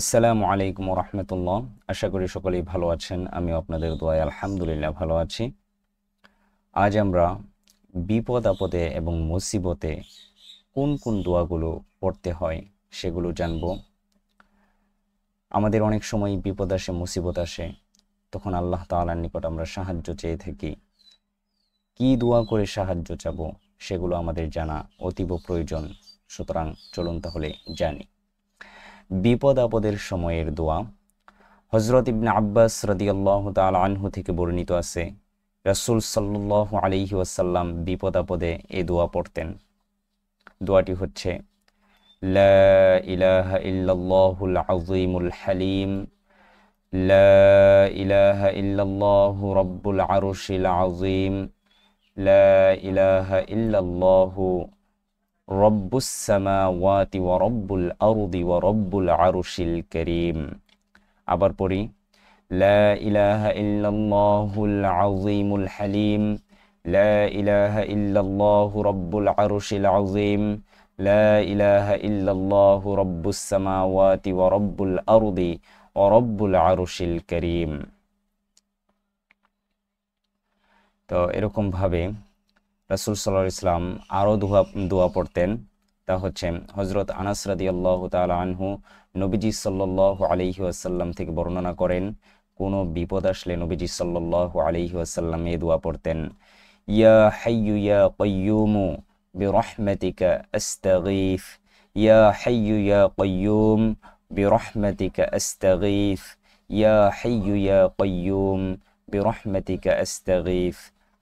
আসসালামু আলাইকুম রহমতুল্লাহ। আশা করি সকলেই ভালো আছেন। আমি আপনাদের দোয়ায় আলহামদুলিল্লাহ ভালো আছি। আজ আমরা বিপদ আপদে এবং মুসিবতে কোন কোন দোয়াগুলো পড়তে হয় সেগুলো জানব। আমাদের অনেক সময় বিপদ আসে, মুসিবত আসে, তখন আল্লাহ তাআলার নিকট আমরা সাহায্য চেয়ে থাকি। কি দোয়া করে সাহায্য চাবো সেগুলো আমাদের জানা অতীব প্রয়োজন। সুতরাং চলুন তাহলে জানি। বিপদ আপদের সময়ের দোয়া হযরত ইবনে আব্বাস রাদিয়াল্লাহু তাআলা আনহু থেকে বর্ণিত আছে, রাসূল সাল্লাল্লাহু আলাইহি ওয়াসাল্লাম বিপদ আপদে এই দোয়া পড়তেন। দোয়াটি হচ্ছে, লা ইলাহা ইল্লাল্লাহুল আযীমুল হালিম, লা ইলাহা ইল্লাল্লাহু রাব্বুল আরশিল আযীম, লা ইলাহা ইল্লাল্লাহু রব্বুস সামাওয়াতি ওয়া রব্বুল আরদি ওয়া রব্বুল আরশিল কারীম। আবার পড়ি, লা ইলাহা ইল্লাল্লাহুল আযীমুল হালিম, লা ইলাহা ইল্লাল্লাহু রাব্বুল আরশিল আযীম, লা ইলাহা ইল্লাল্লাহু রাব্বুস সামাওয়াতি ওয়া রাব্বুল আরদি ওয়া রাব্বুল আরশিল কারীম। তো এরকম ভাবে রাসূল সাল্লাল্লাহু আলাইহি ওয়াসাল্লাম আরো দোয়া পড়তেন। তা হচ্ছে হযরত আনাস রাদিয়াল্লাহু তাআলা আনহু নবীজি সাল্লাল্লাহু আলাইহি ওয়াসাল্লাম থেকে বর্ণনা করেন, কোনো বিপদ আসলে নবীজি সাল্লাল্লাহু আলাইহি ওয়াসাল্লাম এই দোয়া পড়তেন, ইয়া হাইয়ু ইয়া কাইয়্যুমু বিরহমাতিকা আস্তাগীথ, ইয়া হাইয়ু ইয়া কাইয়্যুম বিরহমাতিকা আস্তাগীথ, ইয়া হাইয়ু ইয়া কাইয়্যুম বিরহমাতিকা আস্তাগীথ।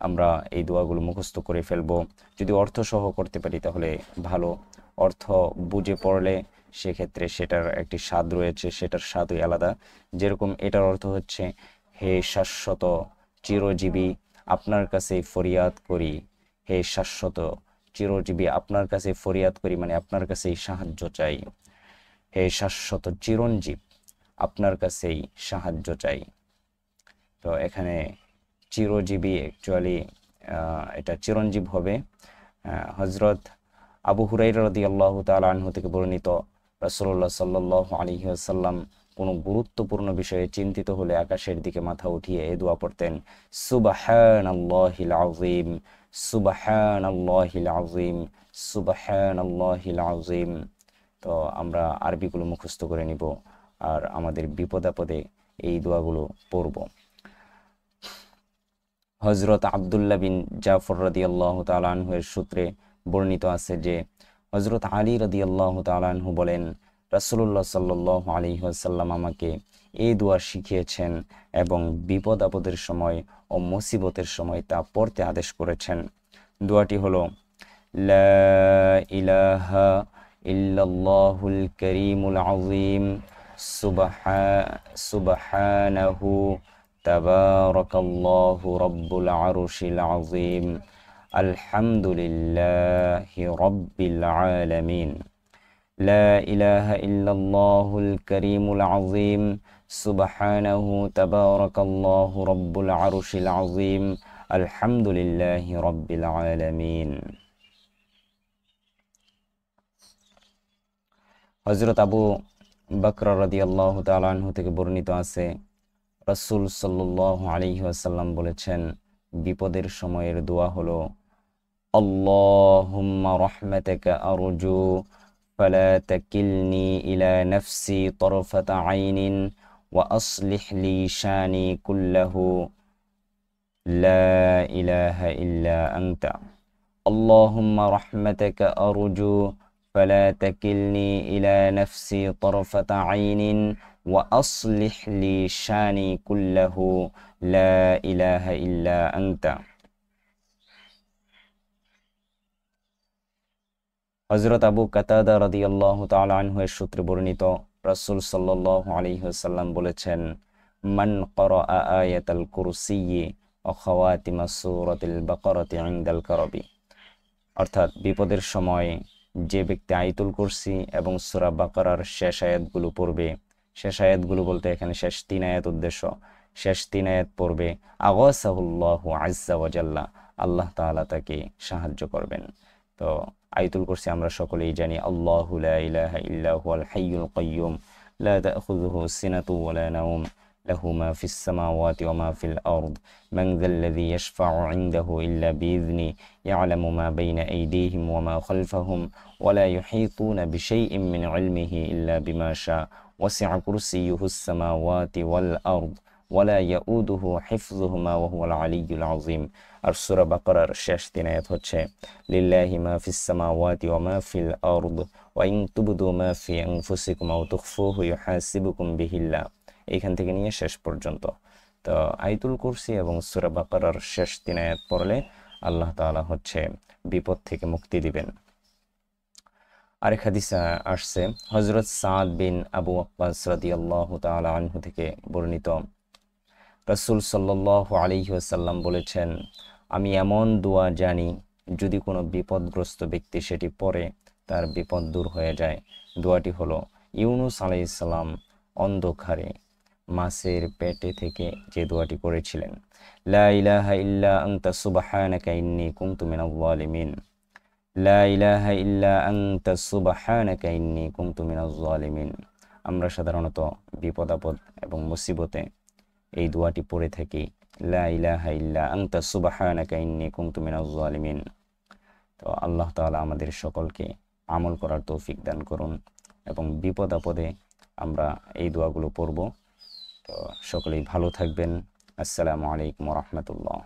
আমরা এই দোয়াগুলো মুখস্থ করে ফেলবো। যদি অর্থ সহ করতে পারি তাহলে ভালো। অর্থ বুঝে পড়লে সেক্ষেত্রে সেটার একটি স্বাদ রয়েছে, সেটার স্বাদই আলাদা। যেরকম এটার অর্থ হচ্ছে, হে শাশ্বত চিরজীবী, আপনার কাছে ফরিয়াদ করি। হে শাশ্বত চিরজীবী, আপনার কাছে ফরিয়াদ করি, মানে আপনার কাছেই সাহায্য চাই। হে শাশ্বত চিরঞ্জীব, আপনার কাছেই সাহায্য চাই। তো এখানে চিরজীবী অ্যাকচুয়ালি এটা চিরঞ্জীব হবে। হযরত আবু হুরায়রা রাদিয়াল্লাহু তাআলা আনহু থেকে বর্ণিত, রাসূলুল্লাহ সাল্লাল্লাহু আলাইহি ওয়াসাল্লাম কোনো গুরুত্বপূর্ণ বিষয়ে চিন্তিত হলে আকাশের দিকে মাথা উঠিয়ে এই দোয়া পড়তেন, সুবহানাল্লাহিল আযীম, সুবহানাল্লাহিল আযীম, সুবহানাল্লাহিল আযীম। তো আমরা আরবিগুলো মুখস্থ করে নিব আর আমাদের বিপদ আপদে এই দোয়াগুলো পড়ব। হযরত আব্দুল্লাহ বিন জাফর রাদিয়াল্লাহু তাআলা আনহু এর সূত্রে বর্ণিত আছে যে, হযরত আলী রাদিয়াল্লাহু তাআলা আনহু বলেন, রাসূলুল্লাহ সাল্লাল্লাহু আলাইহি ওয়াসাল্লাম আমাকে এই দোয়া শিখিয়েছেন এবং বিপদ আপদের সময় ও মুসিবতের সময় তা পড়তে আদেশ করেছেন। দোয়াটি হলো, লা ইলাহা ইল্লাল্লাহুল কারীমুল আযীম, সুবহানাহু তাবারাকাল্লাহু রব্বুল আরশিল আযীম, আলহামদুলিল্লাহি রাব্বিল আলামিন, লা ইলাহা ইল্লাল্লাহুল কারীমুল আযীম, সুবহানাহু তাবারাকাল্লাহু রব্বুল আরশিল আযীম, আলহামদুলিল্লাহি রাব্বিল আলামিন। হযরত আবু বকর রাদিয়াল্লাহু তাআলা আনহু থেকে বর্ণিত আছে, রাসূল সাল্লাল্লাহু আলাইহি ওয়াসাল্লাম বলেছেন, বিপদের সময়ের দোয়া হলো, আল্লাহুম্মা রাহমাতাকা আরজু ফালা তাকিলনি ইলা নাফসি তারফাতা আইনিন ওয়া আসলিহ লি শানি কুল্লাহু, লা ইলাহা ইল্লা আনতা। আল্লাহুম্মা রাহমাতাকা আরজু ফালা তাকিলনি ইলা নাফসি তারফাতা আইনিন ওয়া আসলিহ লি শানি কুল্লাহু, লা ইলাহা ইল্লা আনতা। হযরত আবু কাতাদা রাদিয়াল্লাহু তাআলা আনহু এর সূত্রে বর্ণিত, রাসূল সাল্লাল্লাহু আলাইহি ওয়াসাল্লাম বলেছেন, মান ক্বারাআ আয়াতাল কুরসিয়্যি ওয়া খাওয়াতিমা সূরাতিল বাকারাতি ইনদাল কারাবি। অর্থাৎ বিপদের সময় যে ব্যক্তি আয়াতুল কুরসি এবং সূরা বাকারার শেষ আয়াতগুলো পড়বে, শেষ আয়াতগুলো বলতে এখানে শেষ 3 আয়াত উদ্দেশ্য, শেষ 3 আয়াত পড়বে, আগাসাহুল্লাহু আযজা ওয়া জাল্লা, আল্লাহ তাআলা তাকে সাহায্য করবেন। তো আয়াতুল কুরসি আমরা সকলেই জানি, আল্লাহু লা ইলাহা ইল্লা হুয়াল হাইয়ুল কাইয়্যুম لا تأخذه سنة ولا نوم له ما في السماوات وما في الأرض من ذا الذي يشفع عنده إلا بإذنه يعلم ما بين أيديهم وما خلفهم ولا يحيطون بشيء من علمه إلا بما شاء وسع كرسيه السماوات والأرض ولا يؤوده حفظهما وهو العلي العظيم। আর সূরা বাকারার শেষ 3 আয়াত হচ্ছে লিল্লাহি মা ফিস সামাওয়াতি ওয়া মা ফিল আরদ ওয়া ইন তুবদু মা ফি আনফুসিকুম আও তুখফুহু ইউহাসিবুকুম বিহিল্লাহ। এইখান থেকে নিয়ে শেষ পর্যন্ত। তো আয়াতুল কুরসি এবং সূরা বাকারার শেষ 3 আয়াত পড়লে আল্লাহ তাআলা হচ্ছে বিপদ থেকে মুক্তি দিবেন। আরেক হাদিসে আসছে হযরত সাদ বিন আবু ওয়াক্কাস রাদিয়াল্লাহু তাআলা আনহু থেকে বর্ণিত, রাসূল সাল্লাল্লাহু আলাইহি ওয়াসাল্লাম বলেছেন, আমি এমন দোয়া জানি যদি কোনো বিপদগ্রস্ত ব্যক্তি সেটি পড়ে তার বিপদ দূর হয়ে যায়। দোয়াটি হলো ইউনুস আলাইহিস সালাম অন্ধকারে মাছের পেটে থেকে যে দোয়াটি করেছিলেন, লা ইলাহা ইল্লা আনতা সুবহানাকা ইন্নী কুনতু মিনাজ জালিমিন, লা ইলাহা ইল্লা আনতা সুবহানাকা ইন্নী কুনতু মিনাজ জালিমিন। আমরা সাধারণত বিপদ আপদ এবং মুসিবতে এই দোয়াটি পড়ে থাকি, লা ইলাহা ইল্লা আনতা সুবহানাকা ইন্নী কুনতু মিনাজ জালিমিন। তো আল্লাহ তাআলা আমাদের সকলকে আমল করার তৌফিক দান করুন এবং বিপদ আপদে আমরা এই দোয়াগুলো পড়ব। তো সকলেই ভালো থাকবেন। আসসালামু আলাইকুম ওয়া রাহমাতুল্লাহ।